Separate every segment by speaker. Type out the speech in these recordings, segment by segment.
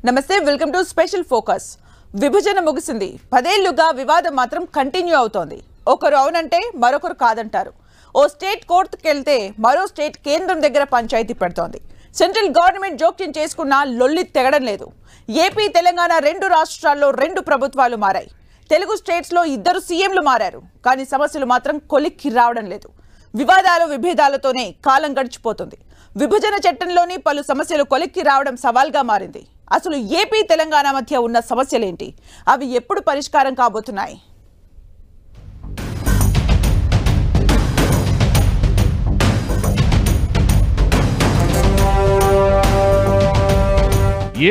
Speaker 1: నమస్తే, welcome to special focus. విభజన ముగిసింది, 10 ఏళ్లుగా వివాదం మాత్రం కంటిన్యూ అవుతోంది. ఒకరు అవునంటే మరొకరు కాదంటారు. ఓ స్టేట్ కోర్టుకు వెళ్తే మరో స్టేట్ కేంద్రం దగ్గర పంచాయతీ పెడుతోంది. సెంట్రల్ గవర్నమెంట్ జోక్యం చేసుకున్న లొల్లి తెగడం లేదు. ఏపీ తెలంగాణ 2 రాష్ట్రాల్లో 2 ప్రభుత్వాలు మారాయి. తెలుగు స్టేట్స్లో 2 సీఎంలు మారారు. కానీ సమస్యలు మాత్రం కొలిక్కి రావడం లేదు. వివాదాలు విభేదాలతోనే కాలం గడిచిపోతుంది. విభజన చట్టంలోని పలు సమస్యలు కొలిక్కి రావడం సవాల్గా మారింది. అసలు ఏపీ తెలంగాణ మధ్య ఉన్న సమస్యలేంటి? అవి ఎప్పుడు పరిష్కారం కాబోతున్నాయి?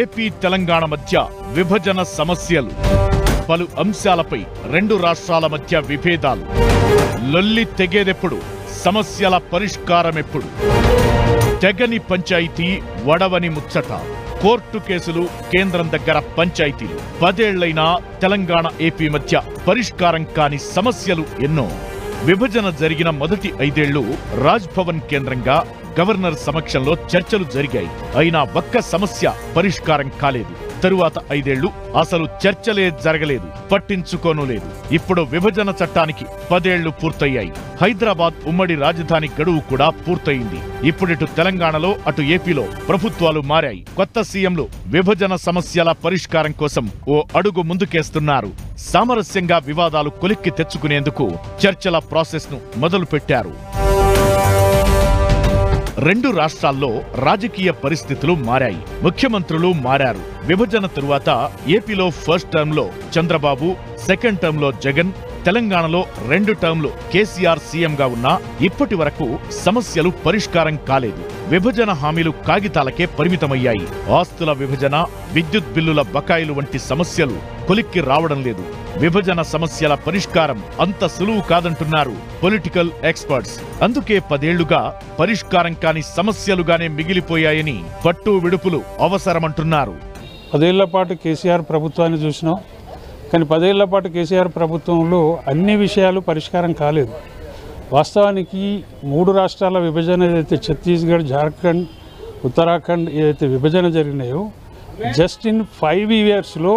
Speaker 2: ఏపీ తెలంగాణ మధ్య విభజన సమస్యలు, పలు అంశాలపై 2 రాష్ట్రాల మధ్య విభేదాలు. లొల్లి తెగేదెప్పుడు? సమస్యల పరిష్కారమెప్పుడు? తెగని పంచాయతీ, వడవని ముచ్చట. కోర్టు కేసులు, కేంద్రం దగ్గర పంచాయతీలు. 10 ఏళ్లైనా తెలంగాణ ఏపీ మధ్య పరిష్కారం కాని సమస్యలు ఎన్నో. విభజన జరిగిన మొదటి 5 ఏళ్లు రాజ్ భవన్ కేంద్రంగా గవర్నర్ సమక్షంలో చర్చలు జరిగాయి. అయినా ఒక్క సమస్య పరిష్కారం కాలేదు. తరువాత 5 ఏళ్లు అసలు చర్చలే జరగలేదు, పట్టించుకోను లేదు. ఇప్పుడు విభజన చట్టానికి 10 ఏళ్లు పూర్తయ్యాయి. హైదరాబాద్ ఉమ్మడి రాజధాని గడువు కూడా పూర్తయింది. ఇప్పుడిటు తెలంగాణలో అటు ఏపీలో ప్రభుత్వాలు మారాయి. కొత్త సీఎంలు విభజన సమస్యల పరిష్కారం కోసం ఓ అడుగు ముందుకేస్తున్నారు. సామరస్యంగా వివాదాలు కొలిక్కి తెచ్చుకునేందుకు చర్చల ప్రాసెస్ ను మొదలుపెట్టారు. 2 రాష్ట్రాల్లో రాజకీయ పరిస్థితులు మారాయి. ముఖ్యమంత్రులు మారారు. విభజన తరువాత ఏపీలో ఫస్ట్ టర్మ్ లో చంద్రబాబు, సెకండ్ టర్మ్ లో జగన్, తెలంగాణలో 2 టర్మ్ లో కేసీఆర్ సీఎంగా ఉన్నా ఇప్పటి వరకు సమస్యలు పరిష్కారం కాలేదు. విభజన హామీలు కాగితాలకే పరిమితమయ్యాయి. ఆస్తుల విభజన, విద్యుత్ బిల్లుల బకాయిలు వంటి సమస్యలు కొలిక్కి రావడం లేదు. విభజన సమస్యల పరిష్కారం అంత సులువు కాదంటున్నారు పొలిటికల్ ఎక్స్పర్ట్స్. అందుకే 10 ఏళ్లుగా పరిష్కారం కాని సమస్యలుగానే మిగిలిపోయాయని పట్టు విడుపులు అవసరమంటున్నారు.
Speaker 3: 10 ఏళ్ల పాటు కేసీఆర్ ప్రభుత్వాన్ని చూసినాం. కానీ 10 ఏళ్ల పాటు కేసీఆర్ ప్రభుత్వంలో అన్ని విషయాలు పరిష్కారం కాలేదు. వాస్తవానికి 3 రాష్ట్రాల విభజన ఏదైతే ఛత్తీస్గఢ్, జార్ఖండ్, ఉత్తరాఖండ్ ఏదైతే విభజన జరిగినాయో జస్ట్ ఇన్ 5 ఇయర్స్లో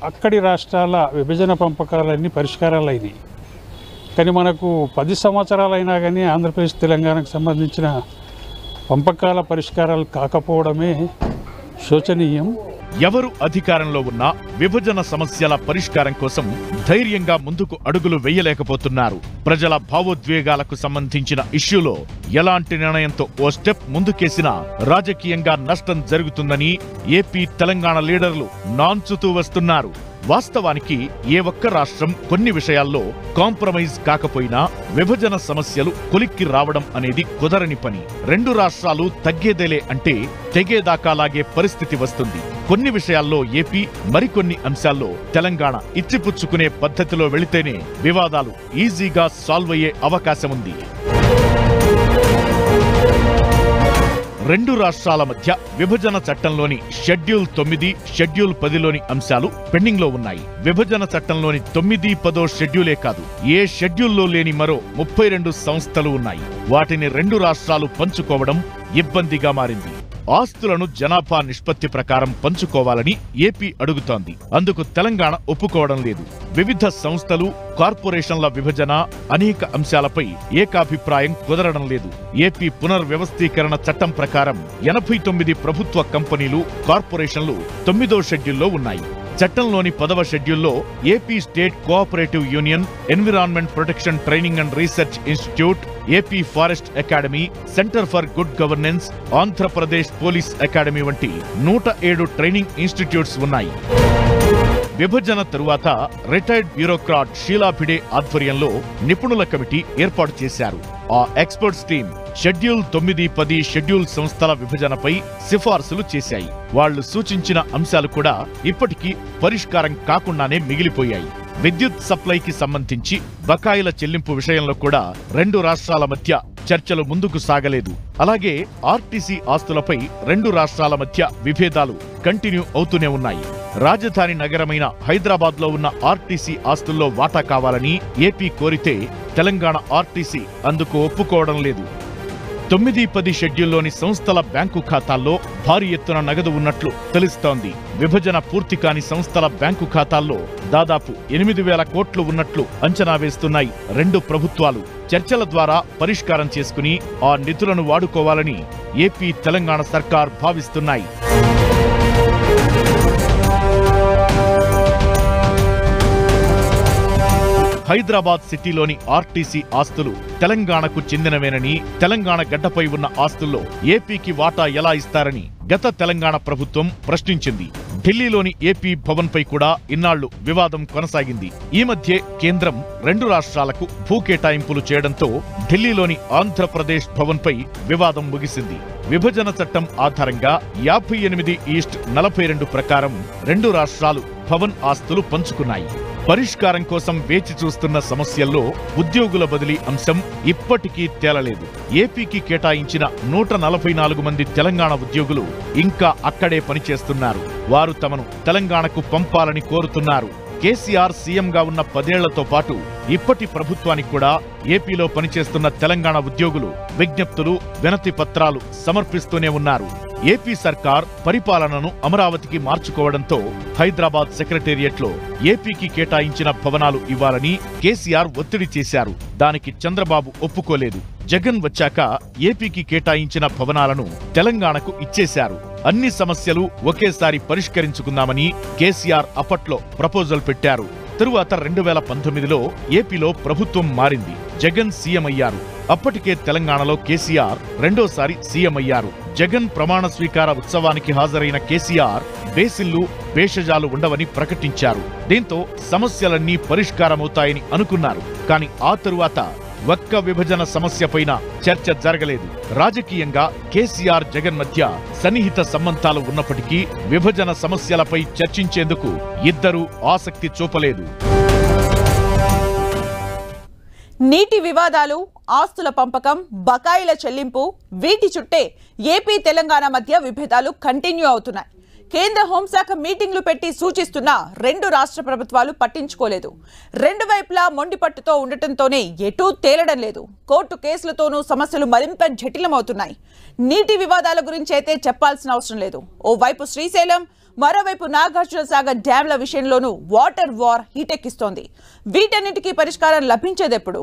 Speaker 3: అక్కడి రాష్ట్రాల విభజన పంపకాలన్నీ పరిష్కారాలు అయినాయి. కానీ మనకు 10 సంవత్సరాలైనా కానీ ఆంధ్రప్రదేశ్, తెలంగాణకు సంబంధించిన పంపకాల పరిష్కారాలు కాకపోవడమే శోచనీయం.
Speaker 2: ఎవరు అధికారంలో ఉన్నా విభజన సమస్యల పరిష్కారం కోసం ధైర్యంగా ముందుకు అడుగులు వేయలేకపోతున్నారు. ప్రజల భావోద్వేగాలకు సంబంధించిన ఇష్యూలో ఎలాంటి నిర్ణయంతో ఓ స్టెప్ ముందుకేసినా రాజకీయంగా నష్టం జరుగుతుందని ఏపీ, తెలంగాణ లీడర్లు నాంచుతూ వస్తున్నారు. వాస్తవానికి ఏ ఒక్క రాష్ట్రం కొన్ని విషయాల్లో కాంప్రమైజ్ కాకపోయినా విభజన సమస్యలు కొలిక్కి రావడం అనేది కుదరని పని. 2 రాష్ట్రాలు తగ్గేదేలే అంటే తెగేదాకా లాగే పరిస్థితి వస్తుంది. కొన్ని విషయాల్లో ఏపీ, మరికొన్ని అంశాల్లో తెలంగాణ ఇచ్చిపుచ్చుకునే పద్ధతిలో వెళితేనే వివాదాలు ఈజీగా సాల్వ్ అయ్యే అవకాశముంది. 2 రాష్ట్రాల మధ్య విభజన చట్టంలోని షెడ్యూల్ 9, షెడ్యూల్ 10లోని అంశాలు పెండింగ్ లో ఉన్నాయి. విభజన చట్టంలోని 9, 10 షెడ్యూలే కాదు, ఏ షెడ్యూల్లో లేని మరో 32 సంస్థలు ఉన్నాయి. వాటిని 2 రాష్ట్రాలు పంచుకోవడం ఇబ్బందిగా మారింది. ఆస్తులను జనాభా నిష్పత్తి ప్రకారం పంచుకోవాలని ఏపీ అడుగుతోంది. అందుకు తెలంగాణ ఒప్పుకోవడం లేదు. వివిధ సంస్థలు, కార్పొరేషన్ల విభజన, అనేక అంశాలపై ఏకాభిప్రాయం కుదరడం లేదు. ఏపీ పునర్వ్యవస్థీకరణ చట్టం ప్రకారం 89 ప్రభుత్వ కంపెనీలు, కార్పొరేషన్లు 9వ షెడ్యూల్లో ఉన్నాయి. చట్టంలోని 10వ షెడ్యూల్లో AP state cooperative union, environment protection training and research institute, AP forest academy, centre for good governance, Andhra Pradesh police academy వంటి 107 ట్రైనింగ్ ఇన్స్టిట్యూట్స్ ఉన్నాయి. విభజన తరువాత రిటైర్డ్ బ్యూరోక్రాట్ షీలా భిడే ఆధ్వర్యంలో నిపుణుల కమిటీ ఏర్పాటు చేశారు. ఆ ఎక్స్పర్ట్స్ టీం షెడ్యూల్ 9, 10 షెడ్యూల్ సంస్థల విభజనపై సిఫార్సులు చేశాయి. వాళ్లు సూచించిన అంశాలు కూడా ఇప్పటికీ పరిష్కారం కాకుండానే మిగిలిపోయాయి. విద్యుత్ సప్లైకి సంబంధించి బకాయిల చెల్లింపు విషయంలో కూడా 2 రాష్ట్రాల మధ్య చర్చలు ముందుకు సాగలేదు. అలాగే ఆర్టీసీ ఆస్తులపై 2 రాష్ట్రాల మధ్య విభేదాలు కంటిన్యూ అవుతూనే ఉన్నాయి. రాజధాని నగరమైన హైదరాబాద్ లో ఉన్న ఆర్టీసీ ఆస్తుల్లో వాటా కావాలని ఏపీ కోరితే తెలంగాణ ఆర్టీసీ అందుకు ఒప్పుకోవడం లేదు. 9-10 షెడ్యూల్లోని సంస్థల బ్యాంకు ఖాతాల్లో భారీ ఎత్తున నగదు ఉన్నట్లు తెలుస్తోంది. విభజన పూర్తి కాని సంస్థల బ్యాంకు ఖాతాల్లో దాదాపు 8,000 కోట్లు ఉన్నట్లు అంచనా వేస్తున్నాయి రెండు ప్రభుత్వాలు. చర్చల ద్వారా పరిష్కారం చేసుకుని ఆ నిధులను వాడుకోవాలని ఏపీ, తెలంగాణ సర్కార్ భావిస్తున్నాయి. హైదరాబాద్ సిటీలోని ఆర్టీసీ ఆస్తులు తెలంగాణకు చెందినవేనని, తెలంగాణ గడ్డపై ఉన్న ఆస్తుల్లో ఏపీకి వాటా ఎలా ఇస్తారని గత తెలంగాణ ప్రభుత్వం ప్రశ్నించింది. ఢిల్లీలోని ఏపీ భవన్ పై కూడా ఇన్నాళ్లు వివాదం కొనసాగింది. ఈ మధ్య కేంద్రం రెండు రాష్ట్రాలకు భూ కేటాయింపులు చేయడంతో ఢిల్లీలోని ఆంధ్రప్రదేశ్ భవన్ పై వివాదం ముగిసింది. విభజన చట్టం ఆధారంగా 58/42 ప్రకారం రెండు రాష్ట్రాలు భవన్ ఆస్తులు పంచుకున్నాయి. పరిష్కారం కోసం వేచి చూస్తున్న సమస్యల్లో ఉద్యోగుల బదిలీ అంశం ఇప్పటికీ తేలలేదు. ఏపీకి కేటాయించిన 144 మంది తెలంగాణ ఉద్యోగులు ఇంకా అక్కడే పనిచేస్తున్నారు. వారు తమను తెలంగాణకు పంపాలని కోరుతున్నారు. కేసీఆర్ సీఎంగా ఉన్న 10 ఏళ్లతో పాటు ఇప్పటి ప్రభుత్వానికి కూడా ఏపీలో పనిచేస్తున్న తెలంగాణ ఉద్యోగులు విజ్ఞప్తులు, వినతి పత్రాలు సమర్పిస్తూనే ఉన్నారు. ఏపీ సర్కార్ పరిపాలనను అమరావతికి మార్చుకోవడంతో హైదరాబాద్ సెక్రటేరియట్లో ఏపీకి కేటాయించిన భవనాలు ఇవ్వాలని కేసీఆర్ ఒత్తిడి చేశారు. దానికి చంద్రబాబు ఒప్పుకోలేదు. జగన్ వచ్చాక ఏపీకి కేటాయించిన భవనాలను తెలంగాణకు ఇచ్చేశారు. అన్ని సమస్యలు ఒకేసారి పరిష్కరించుకుందామని కేసీఆర్ అప్పట్లో ప్రపోజల్ పెట్టారు. తరువాత 2019లో ఏపీలో ప్రభుత్వం మారింది. జగన్ సీఎం అయ్యారు. అప్పటికే తెలంగాణలో కేసీఆర్ రెండోసారి సీఎం అయ్యారు. జగన్ ప్రమాణ స్వీకార ఉత్సవానికి హాజరైన కేసీఆర్ బేసిల్లు, భేషజాలు ఉండవని ప్రకటించారు. దీంతో సమస్యలన్నీ పరిష్కారమవుతాయని అనుకున్నారు. కానీ ఆ తరువాత ఒక్క విభజన సమస్యపైన చర్చ జరగలేదు. రాజకీయంగా కేసీఆర్, జగన్ మధ్య సన్నిహిత సంబంధాలు ఉన్నప్పటికీ విభజన సమస్యలపై చర్చించేందుకు ఇద్దరూ ఆసక్తి చూపలేదు.
Speaker 1: నీటి వివాదాలు, ఆస్తుల పంపకం, బకాయిల చెల్లింపు, వీటి చుట్టే ఏపీ, తెలంగాణ మధ్య విభేదాలు కంటిన్యూ అవుతున్నాయి. కేంద్ర హోంశాఖ మీటింగ్లు పెట్టి సూచిస్తున్నా రెండు రాష్ట్ర ప్రభుత్వాలు పట్టించుకోలేదు. రెండు వైపులా మొండిపట్టుతో ఉండటంతోనే ఎటూ తేలడం లేదు. కోర్టు కేసులతోనూ సమస్యలు మరింత జటిలమవుతున్నాయి. నీటి వివాదాల గురించి అయితే చెప్పాల్సిన అవసరం లేదు. ఓవైపు శ్రీశైలం, మరోవైపు నాగార్జున సాగర్ డ్యాంల విషయంలోనూ వాటర్ వార్ హీటెక్కిస్తోంది. వీటన్నిటికీ పరిష్కారం లభించేదెప్పుడు?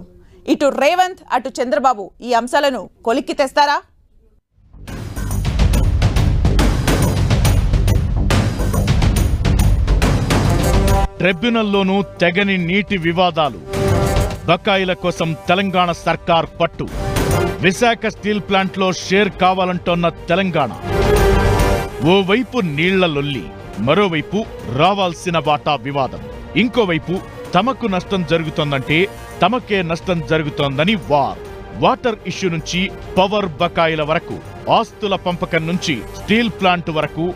Speaker 1: ఇటు రేవంత్, అటు చంద్రబాబు ఈ అంశాలను కొలిక్కి తెస్తారా?
Speaker 2: ట్రిబ్యునల్లోనూ తెగని నీటి వివాదాలు. బకాయిల కోసం తెలంగాణ సర్కార్ పట్టు. విశాఖ స్టీల్ ప్లాంట్లో షేర్ కావాలంటోన్న తెలంగాణ. ఓవైపు నీళ్ల లొల్లి, మరోవైపు రావాల్సిన వాటా వివాదం. ఇంకోవైపు తమకు నష్టం జరుగుతోందంటే తమకే నష్టం జరుగుతోందని వార్. వాటర్ ఇష్యూ నుంచి పవర్ బకాయిల వరకు, ఆస్తుల పంపకం నుంచి స్టీల్ ప్లాంట్ వరకు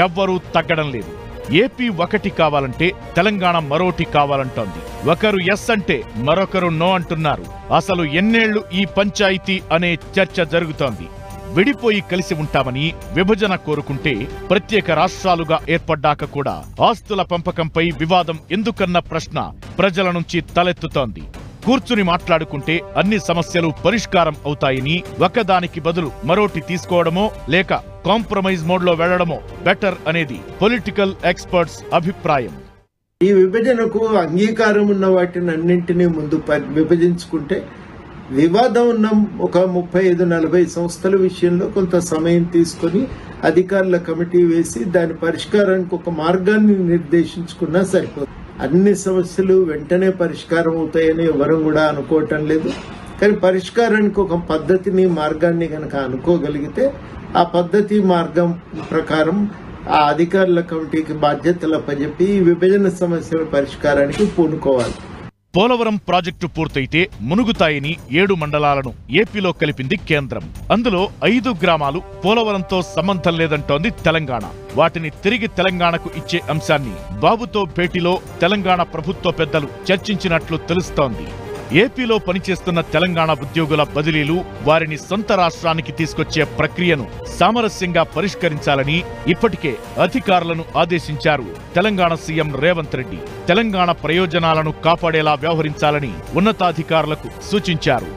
Speaker 2: ఎవ్వరూ తగ్గడం లేదు. ఏపీ ఒకటి కావాలంటే తెలంగాణ మరోటి కావాలంటోంది. ఒకరు ఎస్ అంటే మరొకరు నో అంటున్నారు. అసలు ఎన్నేళ్లు ఈ పంచాయితీ అనే చర్చ జరుగుతోంది. విడిపోయి కలిసి ఉంటామని విభజన కోరుకుంటే ప్రత్యేక రాష్ట్రాలుగా ఏర్పడ్డాక కూడా ఆస్తుల పంపకంపై వివాదం ఎందుకన్న ప్రశ్న ప్రజల నుంచి తలెత్తుతోంది. కూర్చుని మాట్లాడుకుంటే అన్ని సమస్యలు పరిష్కారం అవుతాయని, ఒకదానికి బదులు మరోటి తీసుకోవడమో లేక కాంప్రమైజ్ మోడ్లో వెళ్లడమో బెటర్ అనేది పొలిటికల్ ఎక్స్పర్ట్స్ అభిప్రాయం.
Speaker 4: ఈ విభజనకు అంగీకారం ఉన్న వాటిని అన్నింటినీ ముందు విభజించుకుంటే వివాదం ఉన్న ఒక 35-40 సంస్థల విషయంలో కొంత సమయం తీసుకుని అధికారుల కమిటీ వేసి దాని పరిష్కారానికి ఒక మార్గాన్ని నిర్దేశించుకున్నా సరిపోతుంది. అన్ని సమస్యలు వెంటనే పరిష్కారం అవుతాయని ఎవరు కూడా అనుకోవటం లేదు. కానీ పరిష్కారానికి ఒక పద్ధతిని, మార్గాన్ని కనుక అనుకోగలిగితే ఆ పద్ధతి, మార్గం ప్రకారం ఆ అధికారుల కమిటీకి బాధ్యతలు అప్పచెప్పి ఈ విభజన సమస్యల పరిష్కారానికి పూనుకోవాలి.
Speaker 2: పోలవరం ప్రాజెక్టు పూర్తయితే మునుగుతాయని 7 మండలాలను ఏపీలో కలిపింది కేంద్రం. అందులో 5 గ్రామాలు పోలవరంతో సంబంధం లేదంటోంది తెలంగాణ. వాటిని తిరిగి తెలంగాణకు ఇచ్చే అంశాన్ని బాబుతో భేటీలో తెలంగాణ ప్రభుత్వ పెద్దలు చర్చించినట్లు తెలుస్తోంది. ఏపీలో పనిచేస్తున్న తెలంగాణ ఉద్యోగుల బదిలీలు, వారిని సొంత రాష్ట్రానికి తీసుకొచ్చే ప్రక్రియను సామరస్యంగా పరిష్కరించాలని ఇప్పటికే అధికారులను ఆదేశించారు తెలంగాణ సీఎం రేవంత్ రెడ్డి. తెలంగాణ ప్రయోజనాలను కాపాడేలా వ్యవహరించాలని ఉన్నతాధికారులకు సూచించారు.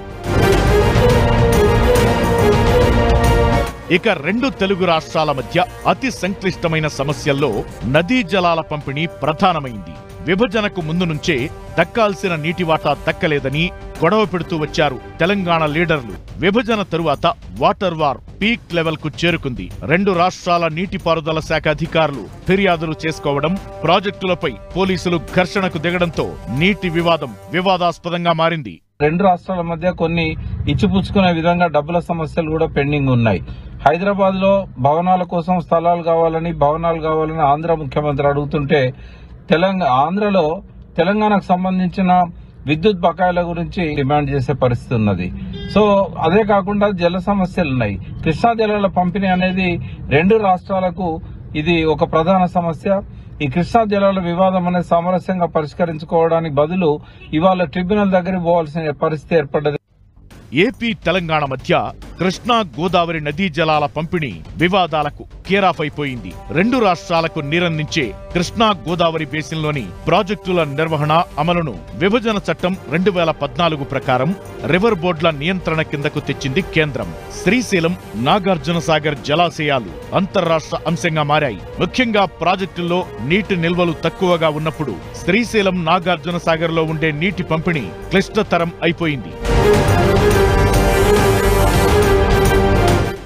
Speaker 2: ఇక రెండు తెలుగు రాష్ట్రాల మధ్య అతి సంక్లిష్టమైన సమస్యల్లో నదీ జలాల పంపిణీ ప్రధానమైంది. విభజనకు ముందు నుంచే దక్కాల్సిన నీటి వాటా దక్కలేదని గొడవ పెడుతూ వచ్చారు తెలంగాణ లీడర్లు. విభజన తరువాత వాటర్ వార్ పీక్ లెవెల్ కు చేరుకుంది. రెండు రాష్ట్రాల నీటిపారుదల శాఖ అధికారులు ఫిర్యాదులు చేసుకోవడం, ప్రాజెక్టులపై పోలీసులు ఘర్షణకు దిగడంతో నీటి వివాదం వివాదాస్పదంగా మారింది.
Speaker 5: రెండు రాష్ట్రాల మధ్య కొన్ని ఇచ్చిపుచ్చుకునే విధంగా డబ్బుల సమస్యలు కూడా పెండింగ్ ఉన్నాయి. హైదరాబాద్ లో భవనాల కోసం స్థలాలు కావాలని ఆంధ్ర ముఖ్యమంత్రి అడుగుతుంటే ఆంధ్రలో తెలంగాణకు సంబంధించిన విద్యుత్ బకాయిల గురించి డిమాండ్ చేసే పరిస్థితి ఉన్నది. సో అదే కాకుండా జల సమస్యలు ఉన్నాయి. కృష్ణా జలాల పంపిణీ అనేది రెండు రాష్ట్రాలకు ఇది ఒక ప్రధాన సమస్య. ఈ కృష్ణా జలాల వివాదం అనేది సామరస్యంగా పరిష్కరించుకోవడానికి బదులు ఇవాళ ట్రిబ్యునల్ దగ్గరికి పోవాల్సిన పరిస్థితి ఏర్పడ్డది.
Speaker 2: ఏపీ తెలంగాణ మధ్య కృష్ణా గోదావరి నదీ జలాల పంపిణీ వివాదాలకు కేరాఫ్ అయిపోయింది. రెండు రాష్ట్రాలకు నీరందించే కృష్ణా గోదావరి బేసిన్లోని ప్రాజెక్టుల నిర్వహణ అమలును విభజన చట్టం 2014 ప్రకారం రివర్ బోర్డుల నియంత్రణ కిందకు తెచ్చింది కేంద్రం. శ్రీశైలం, నాగార్జున సాగర్ జలాశయాలు అంతర్రాష్ట్ర అంశంగా మారాయి. ముఖ్యంగా ప్రాజెక్టుల్లో నీటి నిల్వలు తక్కువగా ఉన్నప్పుడు శ్రీశైలం, నాగార్జున సాగర్ లో ఉండే నీటి పంపిణీ క్లిష్టతరం అయిపోయింది.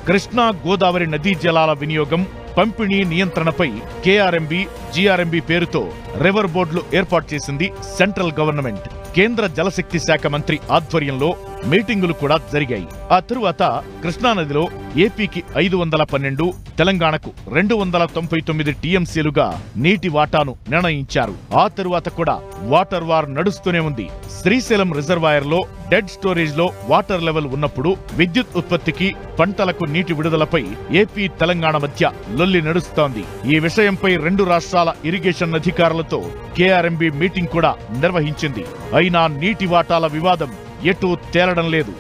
Speaker 2: కృష్ణా గోదావరి నదీ జలాల వినియోగం, పంపిణీ నియంత్రణపై కేఆర్ఎంబీ, జీఆర్ఎంబీ పేరుతో రివర్ బోర్డులు ఏర్పాటు చేసింది సెంట్రల్ గవర్నమెంట్. కేంద్ర జలశక్తి శాఖ మంత్రి ఆధ్వర్యంలో మీటింగులు కూడా జరిగాయి. ఆ తరువాత కృష్ణానదిలో ఏపీకి 512, తెలంగాణకు 299 టీఎంసీలుగా నీటి వాటాను నిర్ణయించారు. ఆ తరువాత కూడా వాటర్ వార్ నడుస్తూనే ఉంది. శ్రీశైలం రిజర్వాయర్ లో డెడ్ స్టోరేజ్ లో వాటర్ లెవెల్ ఉన్నప్పుడు విద్యుత్ ఉత్పత్తికి, పంటలకు నీటి విడుదలపై ఏపీ తెలంగాణ మధ్య లొల్లి నడుస్తోంది. ఈ విషయంపై రెండు రాష్ట్రాల ఇరిగేషన్ అధికారులతో కేఆర్ఎంబీ మీటింగ్ కూడా నిర్వహించింది. అయినా నీటి వాటాల వివాదం ఎటూ తేలడం లేదు.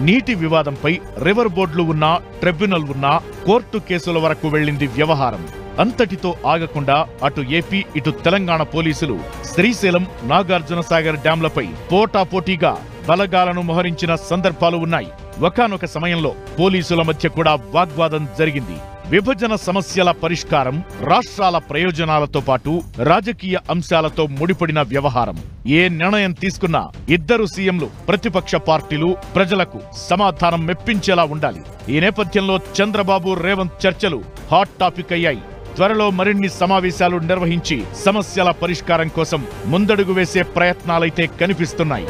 Speaker 2: నీటి వివాదంపై రివర్ బోర్డులు ఉన్నా, ట్రిబ్యునల్ ఉన్నా, కోర్టు కేసుల వరకు వెళ్లింది వ్యవహారం. అంతటితో ఆగకుండా అటు ఏపీ, ఇటు తెలంగాణ పోలీసులు శ్రీశైలం, నాగార్జున సాగర్ డ్యాంలపై పోటాపోటీగా బలగాలను మోహరించిన సందర్భాలు ఉన్నాయి. ఒకానొక సమయంలో పోలీసుల మధ్య కూడా వాగ్వాదం జరిగింది. విభజన సమస్యల పరిష్కారం రాష్ట్రాల ప్రయోజనాలతో పాటు రాజకీయ అంశాలతో ముడిపడిన వ్యవహారం. ఏ నిర్ణయం తీసుకున్నా ఇద్దరు సీఎంలు, ప్రతిపక్ష పార్టీలు ప్రజలకు సమాధానం మెప్పించేలా ఉండాలి. ఈ నేపథ్యంలో చంద్రబాబు, రేవంత్ చర్చలు హాట్ టాపిక్ అయ్యాయి. త్వరలో మరిన్ని సమావేశాలు నిర్వహించి సమస్యల పరిష్కారం కోసం ముందడుగు వేసే ప్రయత్నాలైతే కనిపిస్తున్నాయి.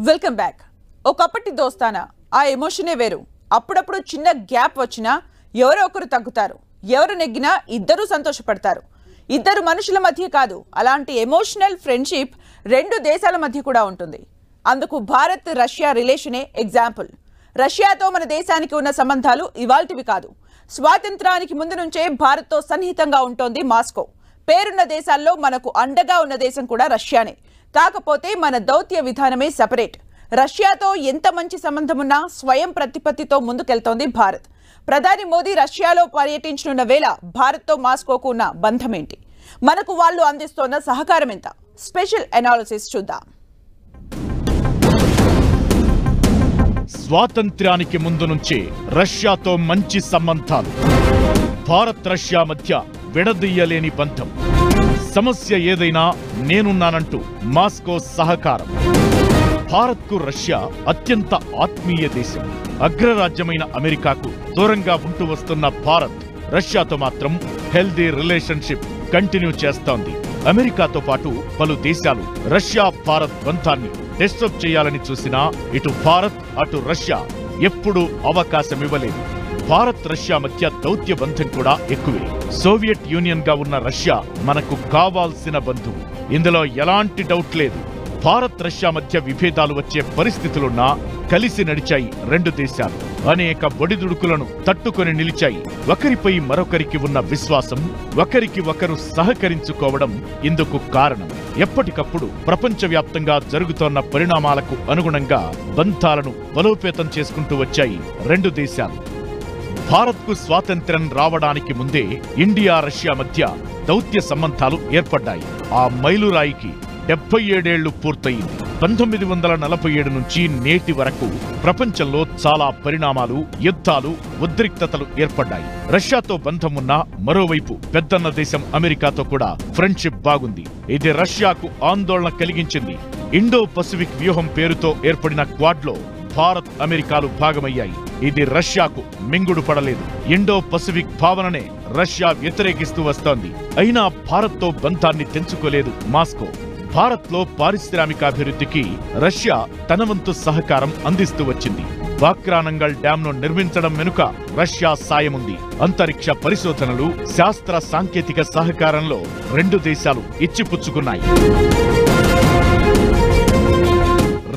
Speaker 1: Welcome back. ఒకప్పటి దోస్తానా, ఆ ఎమోషనే వేరు. అప్పుడప్పుడు చిన్న గ్యాప్ వచ్చినా ఎవరో ఒకరు తగ్గుతారు, ఎవరు నెగ్గినా ఇద్దరూ సంతోషపడతారు. ఇద్దరు మనుషుల మధ్య కాదు, అలాంటి ఎమోషనల్ ఫ్రెండ్షిప్ రెండు దేశాల మధ్య కూడా ఉంటుంది. అందుకు భారత్ రష్యా రిలేషనే ఎగ్జాంపుల్. రష్యాతో మన దేశానికి ఉన్న సంబంధాలు ఇవాల్టివి కాదు. స్వాతంత్రానికి ముందు నుంచే భారత్తో సన్నిహితంగా ఉంటోంది మాస్కో. పేరున్న దేశాల్లో మనకు అండగా ఉన్న దేశం కూడా రష్యానే. కాకపోతే మన దౌత్య విధానమే సెపరేట్. రష్యాతో ఎంత మంచి సంబంధమున్నా స్వయం ప్రతిపత్తితో ముందుకెళ్తోంది భారత్. ప్రధాని మోదీ రష్యాలో పర్యటించనున్న వేళ భారత్తో మాస్కోకు ఉన్న బంధమేంటి, మనకు వాళ్ళు అందిస్తోన్న సహకారం ఎంత? స్పెషల్ అనాలిసిస్ చూద్దాం.
Speaker 2: స్వాతంత్ర్యానికి ముందు నుంచే రష్యాతో మంచి సంబంధాలు. భారత్ రష్యా మధ్య విడదీయలేని బంధం. సమస్య ఏదైనా నేనున్నానంటూ మాస్కో సహకారం. భారత్కు రష్యా అత్యంత ఆత్మీయ దేశం. అగ్రరాజ్యమైన అమెరికాకు దూరంగా ఉంటూ వస్తున్న భారత్ రష్యాతో మాత్రం హెల్దీ రిలేషన్షిప్ కంటిన్యూ చేస్తోంది. అమెరికాతో పాటు పలు దేశాలు రష్యా భారత్ బంధాన్ని డిస్టర్బ్ చేయాలని చూసినా ఇటు భారత్, అటు రష్యా ఎప్పుడూ అవకాశం ఇవ్వలేదు. భారత్ రష్యా మధ్య దౌత్య బంధం కూడా ఎక్కువే. సోవియట్ యూనియన్ గా ఉన్న రష్యా మనకు కావాల్సిన బంధువు, ఇందులో ఎలాంటి డౌట్ లేదు. భారత్ రష్యా మధ్య విభేదాలు వచ్చే పరిస్థితులున్నా కలిసి నడిచాయి రెండు దేశాలు. అనేక ఒడిదుడుకులను తట్టుకొని నిలిచాయి. ఒకరిపై మరొకరికి ఉన్న విశ్వాసం, ఒకరికి ఒకరు సహకరించుకోవడం ఇందుకు కారణం. ఎప్పటికప్పుడు ప్రపంచవ్యాప్తంగా జరుగుతోన్న పరిణామాలకు అనుగుణంగా బంధాలను బలోపేతం చేసుకుంటూ వచ్చాయి రెండు దేశాలు. భారత్కు స్వాతంత్ర్యం రావడానికి ముందే ఇండియా రష్యా మధ్య దౌత్య సంబంధాలు ఏర్పడ్డాయి. ఆ మైలురాయికి 77 ఏళ్లు పూర్తయింది. 1947 నుంచి నేటి వరకు ప్రపంచంలో చాలా పరిణామాలు, యుద్ధాలు, ఉద్రిక్తతలు ఏర్పడ్డాయి. రష్యాతో బంధం ఉన్న మరోవైపు పెద్దన్న దేశం అమెరికాతో కూడా ఫ్రెండ్షిప్ బాగుంది. ఇది రష్యాకు ఆందోళన కలిగించింది. ఇండో పసిఫిక్ వ్యూహం పేరుతో ఏర్పడిన క్వాడ్లో భారత్, అమెరికాలు భాగమయ్యాయి. ఇది రష్యాకు మింగుడు పడలేదు. ఇండో పసిఫిక్ భావననే రష్యా వ్యతిరేకిస్తూ వస్తోంది. అయినా భారత్తో బంధాన్ని తెంచుకోలేదు మాస్కో. భారత్లో పారిశ్రామికాభివృద్ధికి రష్యా తన వంతు సహకారం అందిస్తూ వచ్చింది. బాక్రానంగల్ డ్యాంను నిర్మించడం వెనుక రష్యా సాయముంది. అంతరిక్ష పరిశోధనలు, శాస్త్ర సాంకేతిక సహకారంలో రెండు దేశాలు ఇచ్చిపుచ్చుకున్నాయి.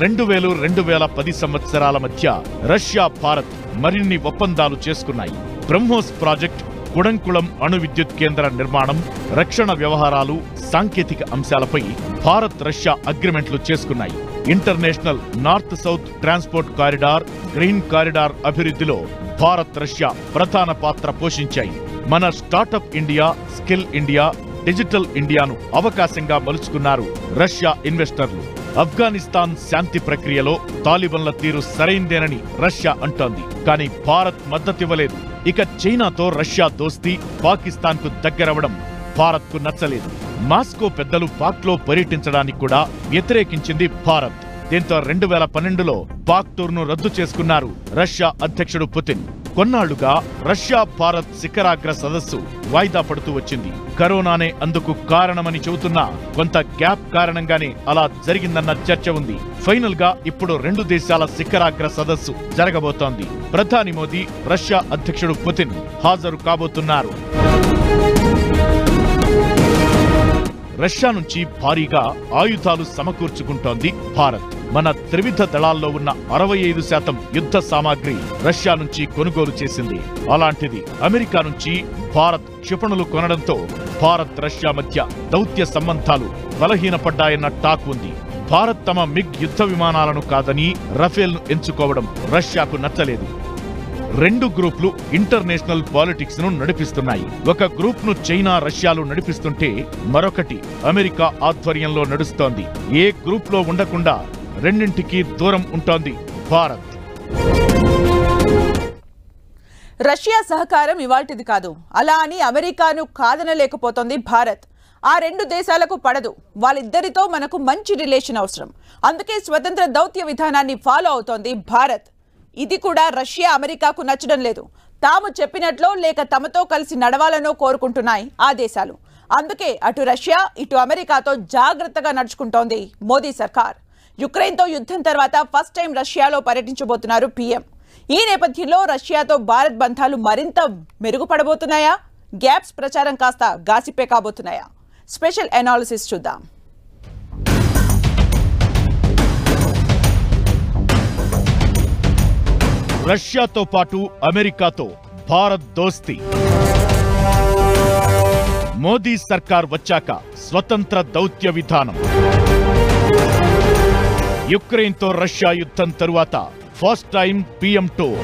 Speaker 2: 2000-2010 సంవత్సరాల మధ్య రష్యా, భారత్ మరిన్ని ఒప్పందాలు చేసుకున్నాయి. బ్రహ్మోస్ ప్రాజెక్ట్, కుడంకుళం అణు విద్యుత్ కేంద్ర నిర్మాణం, రక్షణ వ్యవహారాలు, సాంకేతిక అంశాలపై భారత్, రష్యా అగ్రిమెంట్లు చేసుకున్నాయి. International north south transport corridor, green corridor అభివృద్ధిలో భారత్, రష్యా ప్రధాన పాత్ర పోషించాయి. మన startup India, skill India, digital ఇండియాను అవకాశంగా మలుచుకున్నారు రష్యా ఇన్వెస్టర్లు. ఆఫ్ఘనిస్తాన్ శాంతి ప్రక్రియలో తాలిబన్ల తీరు సరైందేనని రష్యా అంటోంది. కానీ భారత్ మద్దతివ్వలేదు. ఇక చైనాతో రష్యా దోస్తీ, పాకిస్తాన్కు దగ్గరవడం భారత్కు నచ్చలేదు. మాస్కో పెద్దలు పాక్లో పర్యటించడానికి కూడా వ్యతిరేకించింది భారత్. దీంతో 2012లో పాక్ టూర్ను రద్దు చేసుకున్నారు రష్యా అధ్యక్షుడు పుతిన్. కొన్నాళ్లుగా రష్యా, భారత్ శిఖరాగ్ర సదస్సు వాయిదా పడుతూ వచ్చింది. కరోనానే అందుకు కారణమని చెబుతున్నా కొంత గ్యాప్ కారణంగానే అలా జరిగిందన్న చర్చ ఉంది. ఫైనల్ గా ఇప్పుడు రెండు దేశాల శిఖరాగ్ర సదస్సు జరగబోతోంది. ప్రధాని మోదీ, రష్యా అధ్యక్షుడు పుతిన్ హాజరు కాబోతున్నారు. రష్యా నుంచి భారీగా ఆయుధాలు సమకూర్చుకుంటోంది భారత్. మన త్రివిధ దళాల్లో ఉన్న 65% యుద్ధ సామాగ్రి రష్యా నుంచి కొనుగోలు చేసింది. అలాంటిది అమెరికా నుంచి భారత్ క్షిపణులు కొనడంతో భారత్, రష్యా మధ్య దౌత్య సంబంధాలు బలహీనపడ్డాయన్న టాక్ ఉంది. భారత్ తమ మిగ్ యుద్ధ విమానాలను కాదని రఫేల్ను ఎంచుకోవడం రష్యాకు నచ్చలేదు. రెండు గ్రూపులు ఇంటర్నేషనల్ పాలిటిక్స్ ను నడిపిస్తున్నాయి. ఒక గ్రూప్ ను చైనా, రష్యాలు నడిపిస్తుంటే మరొకటి అమెరికా ఆధ్వర్యంలో నడుస్తోంది. ఏ గ్రూప్ లో ఉండకుండా రెండింటికి దూరం ఉంటోంది భారత్.
Speaker 1: రష్యా సహకారం ఇవాల్టిది కాదు. అలా అని అమెరికాను కాదనలేకపోతోంది భారత్. ఆ రెండు దేశాలకు పడదు. వాళ్ళిద్దరితో మనకు మంచి రిలేషన్ అవసరం. అందుకే స్వతంత్ర దౌత్య విధానాన్ని ఫాలో అవుతోంది భారత్. ఇది కూడా రష్యా, అమెరికాకు నచ్చడం లేదు. తాము చెప్పినట్లో లేక తమతో కలిసి నడవాలనో కోరుకుంటున్నాయి ఆ దేశాలు. అందుకే అటు రష్యా, ఇటు అమెరికాతో జాగ్రత్తగా నడుచుకుంటోంది మోదీ సర్కార్. యుక్రెయిన్తో యుద్ధం తర్వాత ఫస్ట్ టైం రష్యాలో పర్యటించబోతున్నారు పీఎం. ఈ నేపథ్యంలో రష్యాతో భారత్ బంధాలు మరింత మెరుగుపడబోతున్నాయా? గ్యాప్స్ ప్రచారం కాస్త గాసిపే కాబోతున్నాయా? స్పెషల్ అనాలిసిస్ చూద్దాం.
Speaker 2: రష్యాతో పాటు అమెరికాతో భారత్ దోస్తీ. మోదీ సర్కార్ వచ్చాక స్వతంత్ర దౌత్య విధానం. యుక్రెయిన్తో రష్యా యుద్ధం తరువాత ఫస్ట్ టైం పీఎం టూర్.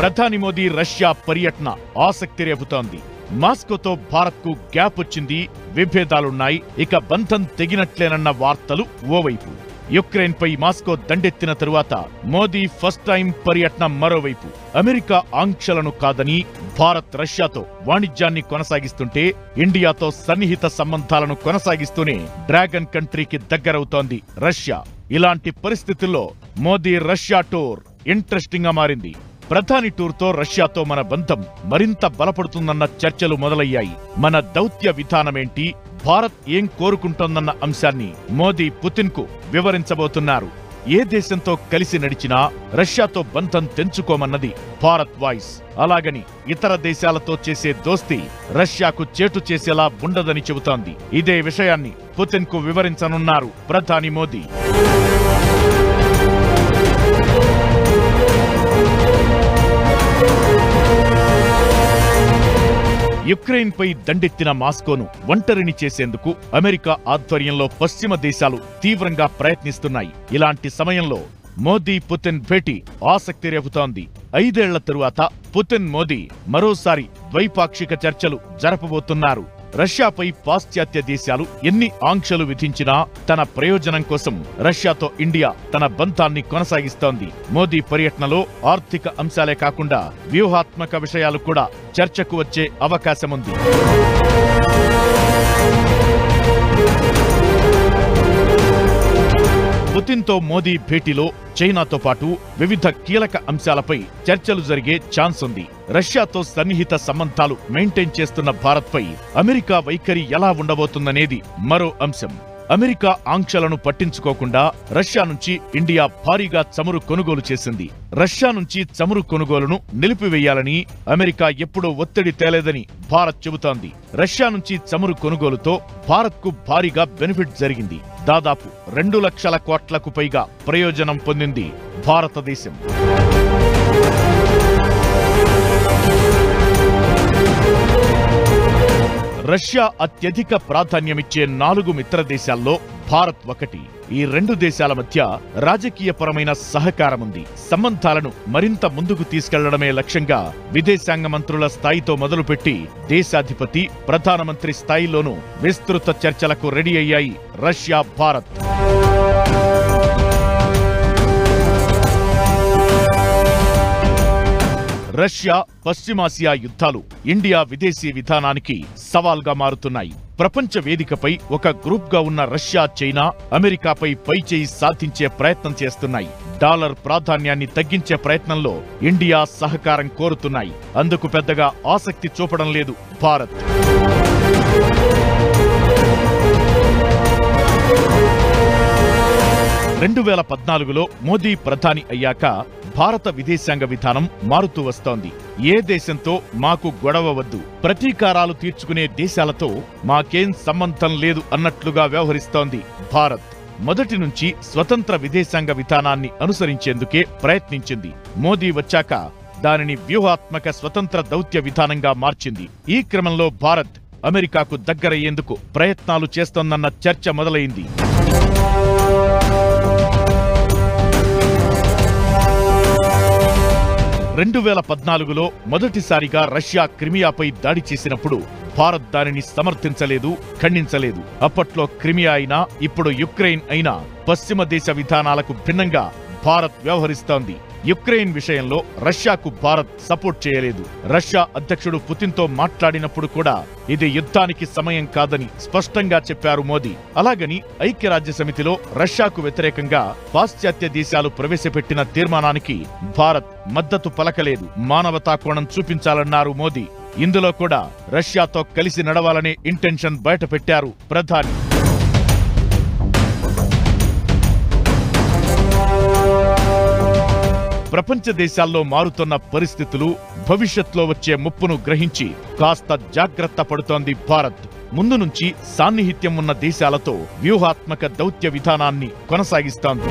Speaker 2: ప్రధాని మోదీ రష్యా పర్యటన ఆసక్తి రేపుతోంది. మాస్కోతో భారత్కు గ్యాప్ వచ్చింది, విభేదాలున్నాయి, ఇక బంధం తెగినట్లేనన్న వార్తలు ఓవైపు. యుక్రెయిన్ పై మాస్కో దండెత్తిన తరువాత మోదీ ఫస్ట్ టైం పర్యటన మరోవైపు. అమెరికా ఆంక్షలను కాదని భారత్ రష్యాతో వాణిజ్యాన్ని కొనసాగిస్తుంటే ఇండియాతో సన్నిహిత సంబంధాలను కొనసాగిస్తూనే డ్రాగన్ కంట్రీకి దగ్గరవుతోంది రష్యా. ఇలాంటి పరిస్థితుల్లో మోదీ రష్యా టూర్ ఇంట్రెస్టింగ్ గా మారింది. ప్రధాని టూర్తో రష్యాతో మన బంధం మరింత బలపడుతుందన్న చర్చలు మొదలయ్యాయి. మన దౌత్య విధానమేంటి, భారత్ ఏం కోరుకుంటోందన్న అంశాన్ని మోదీ పుతిన్ కు వివరించబోతున్నారు. ఏ దేశంతో కలిసి నడిచినా రష్యాతో బంధం తెంచుకోమన్నది భారత్ వాయిస్. అలాగని ఇతర దేశాలతో చేసే దోస్తీ రష్యాకు చేటు చేసేలా ఉండదని చెబుతోంది. ఇదే విషయాన్ని పుతిన్ కు వివరించనున్నారు ప్రధాని మోదీ. యుక్రెయిన్ పై దండెత్తిన మాస్కోను ఒంటరిని చేసేందుకు అమెరికా ఆధ్వర్యంలో పశ్చిమ దేశాలు తీవ్రంగా ప్రయత్నిస్తున్నాయి. ఇలాంటి సమయంలో మోదీ, పుతిన్ భేటీ ఆసక్తి రేపుతోంది. 5 ఏళ్ల తరువాత పుతిన్, మోదీ మరోసారి ద్వైపాక్షిక చర్చలు జరపబోతున్నారు. రష్యాపై పాశ్చాత్య దేశాలు ఎన్ని ఆంక్షలు విధించినా తన ప్రయోజనం కోసం రష్యాతో ఇండియా తన బంధాన్ని కొనసాగిస్తోంది. మోదీ పర్యటనలో ఆర్థిక అంశాలే కాకుండా వ్యూహాత్మక విషయాలు కూడా చర్చకు వచ్చే అవకాశముంది. పుతిన్తో మోదీ భేటీలో చైనాతో పాటు వివిధ కీలక అంశాలపై చర్చలు జరిగే ఛాన్స్ ఉంది. రష్యాతో సన్నిహిత సంబంధాలు మెయింటైన్ చేస్తున్న భారత్పై అమెరికా వైఖరి ఎలా ఉండబోతుందనేది మరో అంశం. అమెరికా ఆంక్షలను పట్టించుకోకుండా రష్యా నుంచి ఇండియా భారీగా చమురు కొనుగోలు చేసింది. రష్యా నుంచి చమురు కొనుగోలును నిలిపివేయాలని అమెరికా ఎప్పుడూ ఒత్తిడి తేలేదని భారత్ చెబుతోంది. రష్యా నుంచి చమురు కొనుగోలుతో భారత్కు భారీగా బెనిఫిట్ జరిగింది. దాదాపు 2 లక్షల కోట్లకు పైగా ప్రయోజనం పొందింది భారతదేశం. రష్యా అత్యధిక ప్రాధాన్యమిచ్చే 4 మిత్ర దేశాల్లో భారత్ ఒకటి. ఈ 2 దేశాల మధ్య రాజకీయపరమైన సహకారముంది. సంబంధాలను మరింత ముందుకు తీసుకెళ్లడమే లక్ష్యంగా విదేశాంగ మంత్రుల స్థాయితో మొదలుపెట్టి దేశాధిపతి, ప్రధానమంత్రి స్థాయిలోనూ విస్తృత చర్చలకు రెడీ అయ్యాయి రష్యా, భారత్. రష్యా, పశ్చిమాసియా యుద్ధాలు ఇండియా విదేశీ విధానానికి సవాల్గా మారుతున్నాయి. ప్రపంచ వేదికపై ఒక గ్రూప్గా ఉన్న రష్యా, చైనా అమెరికాపై పైచేయి సాధించే ప్రయత్నం చేస్తున్నాయి. డాలర్ ప్రాధాన్యాన్ని తగ్గించే ప్రయత్నంలో ఇండియా సహకారం కోరుతున్నాయి. అందుకు పెద్దగా ఆసక్తి చూపడం లేదు భారత్. 2014లో మోదీ ప్రధాని అయ్యాక భారత విదేశాంగ విధానం మారుతూ వస్తోంది. ఏ దేశంతో మాకు గొడవ వద్దు, ప్రతీకారాలు తీర్చుకునే దేశాలతో మాకేం సంబంధం లేదు అన్నట్లుగా వ్యవహరిస్తోంది భారత్. మొదటి నుంచి స్వతంత్ర విదేశాంగ విధానాన్ని అనుసరించేందుకే ప్రయత్నించింది. మోదీ వచ్చాక దానిని వ్యూహాత్మక స్వతంత్ర దౌత్య విధానంగా మార్చింది. ఈ క్రమంలో భారత్ అమెరికాకు దగ్గరయ్యేందుకు ప్రయత్నాలు చేస్తోందన్న చర్చ మొదలైంది. 2014లో మొదటిసారిగా రష్యా క్రిమియాపై దాడి చేసినప్పుడు భారత్ దానిని సమర్థించలేదు, ఖండించలేదు. అప్పట్లో క్రిమియా అయినా, ఇప్పుడు యుక్రెయిన్ అయినా పశ్చిమ దేశ విధానాలకు భిన్నంగా భారత్ వ్యవహరిస్తోంది. యుక్రెయిన్ విషయంలో రష్యాకు భారత్ సపోర్ట్ చేయలేదు. రష్యా అధ్యక్షుడు పుతిన్తో మాట్లాడినప్పుడు కూడా ఇది యుద్ధానికి సమయం కాదని స్పష్టంగా చెప్పారు మోదీ. అలాగని ఐక్యరాజ్యసమితిలో రష్యాకు వ్యతిరేకంగా పాశ్చాత్య దేశాలు ప్రవేశపెట్టిన తీర్మానానికి భారత్ మద్దతు పలకలేదు. మానవతా కోణం చూపించాలన్నారు మోదీ. ఇందులో కూడా రష్యాతో కలిసి నడవాలనే ఇంటెన్షన్ బయటపెట్టారు ప్రధాని. ప్రపంచ దేశాల్లో మారుతున్న పరిస్థితులు, భవిష్యత్తులో వచ్చే ముప్పును గ్రహించి కాస్త జాగ్రత్త పడుతోంది భారత్. ముందు నుంచి సాన్నిహిత్యం ఉన్న దేశాలతో వ్యూహాత్మక దౌత్య విధానాన్ని కొనసాగిస్తోంది.